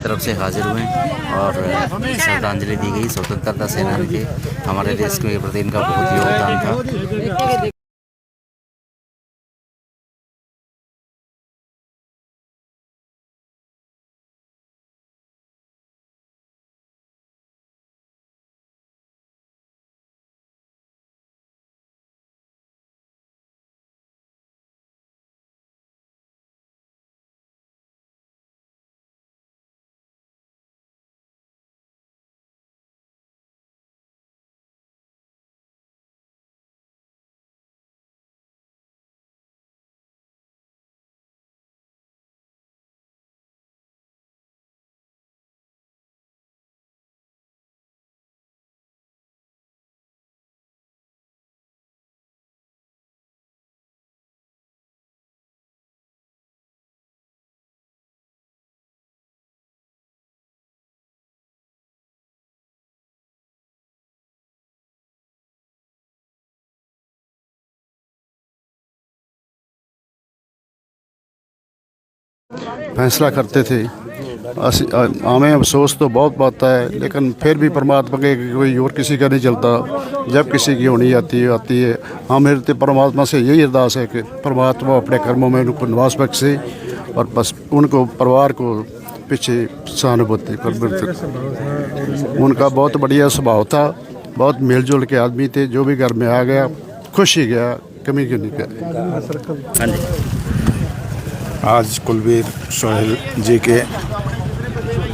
तरफ से हाजिर हुए और श्रद्धांजलि दी गई स्वतंत्रता सेनानी के। हमारे देश के प्रति इनका बहुत योगदान था। फैसला करते थे। हमें अफसोस तो बहुत पाता है, लेकिन फिर भी परमात्मा के कोई और किसी का नहीं चलता। जब किसी की होनी आती है हमें तो परमात्मा से यही अरदास है कि परमात्मा अपने कर्मों में उनको निवास बख्शे और बस उनको परिवार को पीछे सहानुभूति कर। उनका बहुत बढ़िया स्वभाव था, बहुत मिलजुल के आदमी थे। जो भी घर में आ गया खुश ही गया, कमी क्यों नहीं गया। आज कुलबीर सोहेल जी के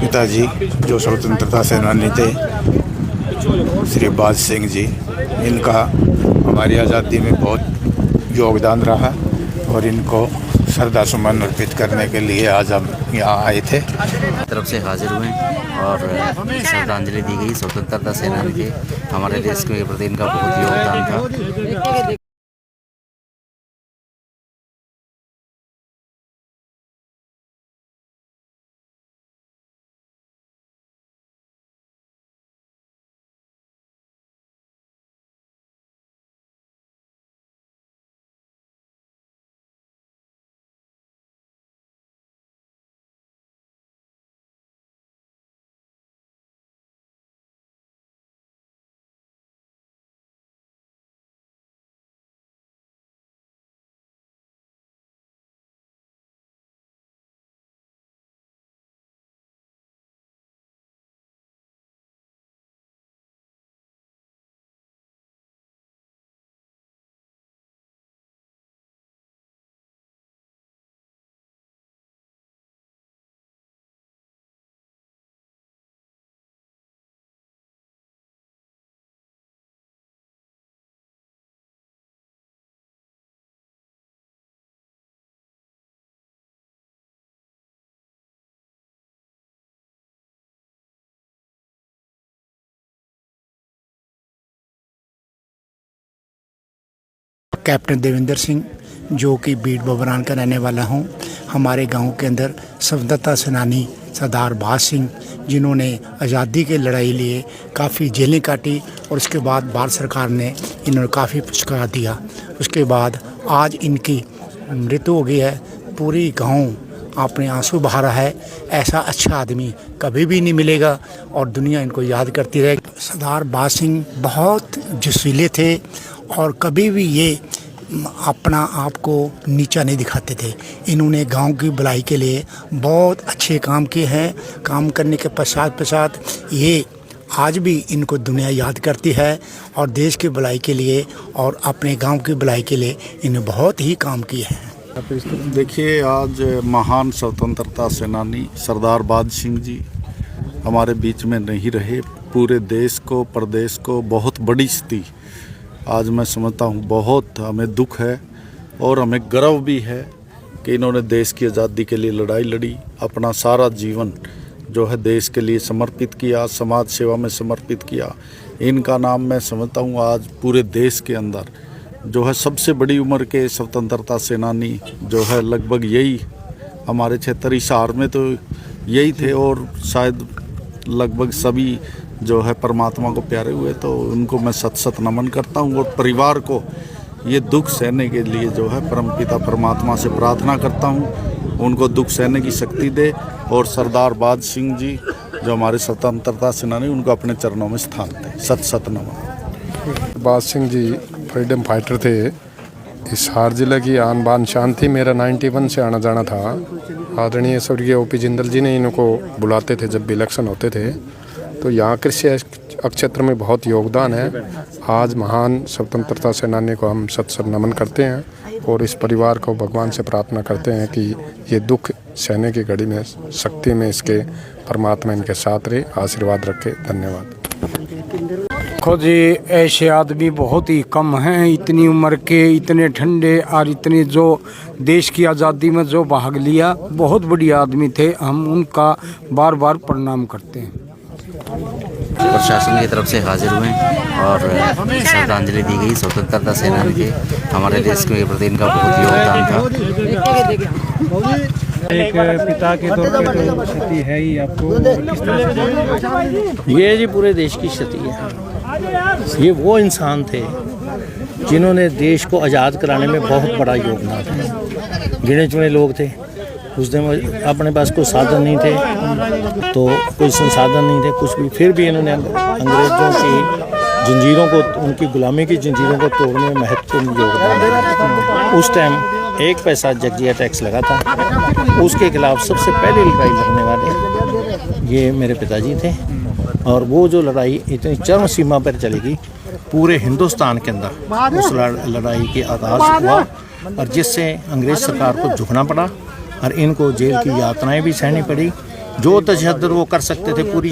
पिताजी जो स्वतंत्रता सेनानी थे, श्री बाज सिंह जी, इनका हमारी आज़ादी में बहुत योगदान रहा और इनको श्रद्धा सुमन अर्पित करने के लिए आज हम यहाँ आए थे। तरफ से हाजिर हुए और श्रद्धांजलि दी गई स्वतंत्रता सेनानी के। हमारे देश के प्रति इनका बहुत योगदान था। कैप्टन देवेंद्र सिंह, जो कि बीट बबरान का रहने वाला हूं। हमारे गांव के अंदर स्वतंत्रता सेनानी सरदार बाज सिंह, जिन्होंने आज़ादी के लड़ाई लिए काफ़ी जेलें काटी और उसके बाद भारत सरकार ने इन्होंने काफ़ी पुरस्कार दिया। उसके बाद आज इनकी मृत्यु हो गई है। पूरी गांव अपने आंसू बहा रहा है। ऐसा अच्छा आदमी कभी भी नहीं मिलेगा और दुनिया इनको याद करती रहेगी। सरदार बाज सिंह बहुत जसीले थे और कभी भी ये अपना आप को नीचा नहीं दिखाते थे। इन्होंने गांव की भलाई के लिए बहुत अच्छे काम किए हैं। काम करने के पश्चात ये आज भी इनको दुनिया याद करती है और देश की भलाई के लिए और अपने गांव की भलाई के लिए इन्हें बहुत ही काम किए हैं। देखिए, आज महान स्वतंत्रता सेनानी सरदार बाज सिंह जी हमारे बीच में नहीं रहे। पूरे देश को, प्रदेश को बहुत बड़ी स्थिति आज मैं समझता हूँ। बहुत हमें दुख है और हमें गर्व भी है कि इन्होंने देश की आज़ादी के लिए लड़ाई लड़ी, अपना सारा जीवन जो है देश के लिए समर्पित किया, समाज सेवा में समर्पित किया। इनका नाम मैं समझता हूँ आज पूरे देश के अंदर जो है सबसे बड़ी उम्र के स्वतंत्रता सेनानी जो है लगभग यही हमारे क्षेत्र हिसार में तो यही थे और शायद लगभग सभी जो है परमात्मा को प्यारे हुए। तो उनको मैं सत नमन करता हूँ और परिवार को ये दुख सहने के लिए जो है परमपिता परमात्मा से प्रार्थना करता हूँ उनको दुख सहने की शक्ति दे और सरदार बाज सिंह जी जो हमारे स्वतंत्रता सेनानी उनको अपने चरणों में स्थान दे। सत सत नमन। बाज सिंह जी फ्रीडम फाइटर थे। इस हार जिले की आन बान शान थी। मेरा 91 से आना जाना था। आदरणीय स्वर्गीय ओपी जिंदल जी ने इनको बुलाते थे जब भी इलेक्शन होते थे। तो यहाँ कृषि क्षेत्र में बहुत योगदान है। आज महान स्वतंत्रता सेनानी को हम सत सत नमन करते हैं और इस परिवार को भगवान से प्रार्थना करते हैं कि ये दुख सहने की घड़ी में शक्ति में इसके परमात्मा इनके साथ रहे, आशीर्वाद रखे। धन्यवाद। देखो जी, ऐसे आदमी बहुत ही कम हैं, इतनी उम्र के, इतने ठंडे और इतने जो देश की आज़ादी में जो भाग लिया, बहुत बड़ी आदमी थे। हम उनका बार बार प्रणाम करते हैं। प्रशासन की तरफ से हाजिर हुए और श्रद्धांजलि दी गई स्वतंत्रता सेनानी के। हमारे देश के प्रति इनका बहुत योगदान था। एक पिता के तौर पे तो क्षति है ही, आपको किस तरह से? ये जी पूरे देश की क्षति है। ये वो इंसान थे जिन्होंने देश को आज़ाद कराने में बहुत बड़ा योगदान दिया। गिने चुने लोग थे। उस दिन अपने पास कोई साधन नहीं थे, तो कोई संसाधन नहीं थे, कुछ भी। फिर भी इन्होंने अंग्रेज़ों की जंजीरों को, उनकी गुलामी की जंजीरों को तोड़ने में महत्वपूर्ण योगदान दिया। उस टाइम 1 पैसा जजिया टैक्स लगा था। उसके खिलाफ सबसे पहले लड़ाई लड़ने वाले ये मेरे पिताजी थे। और वो जो लड़ाई इतनी चरम सीमा पर चलेगी पूरे हिंदुस्तान के अंदर, उस लड़ाई के आगाज़ हुआ और जिससे अंग्रेज़ सरकार को झुकना पड़ा और इनको जेल की यातनाएं भी सहनी पड़ी। जो तशद्दुद वो कर सकते थे पूरी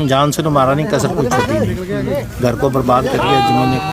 जान से तो मारा नहीं, कसर कोई छोड़ी नहीं। घर को बर्बाद कर दिया जिन्होंने।